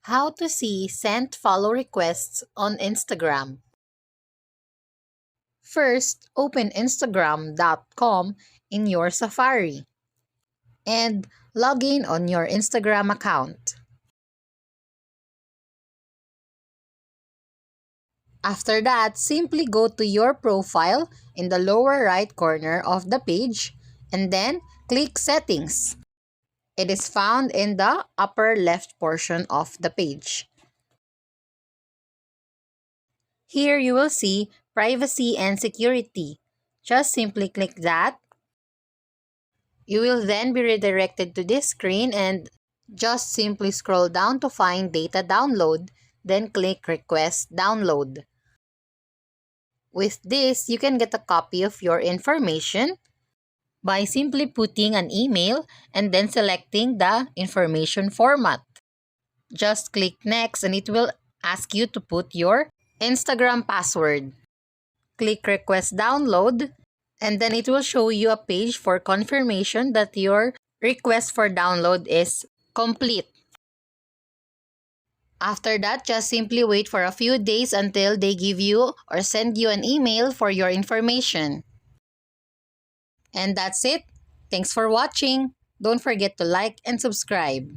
How to see sent follow requests on Instagram. First, open Instagram.com in your Safari and log in on your Instagram account. After that, simply go to your profile in the lower right corner of the page and then click Settings. It is found in the upper left portion of the page. Here you will see Privacy and Security. Just simply click that. You will then be redirected to this screen and just simply scroll down to find Data Download, then click Request Download. With this, you can get a copy of your information by simply putting an email and then selecting the information format. Just click Next and it will ask you to put your Instagram password. Click Request Download and then it will show you a page for confirmation that your request for download is complete. After that, just simply wait for a few days until they give you or send you an email for your information. And that's it. Thanks for watching. Don't forget to like and subscribe.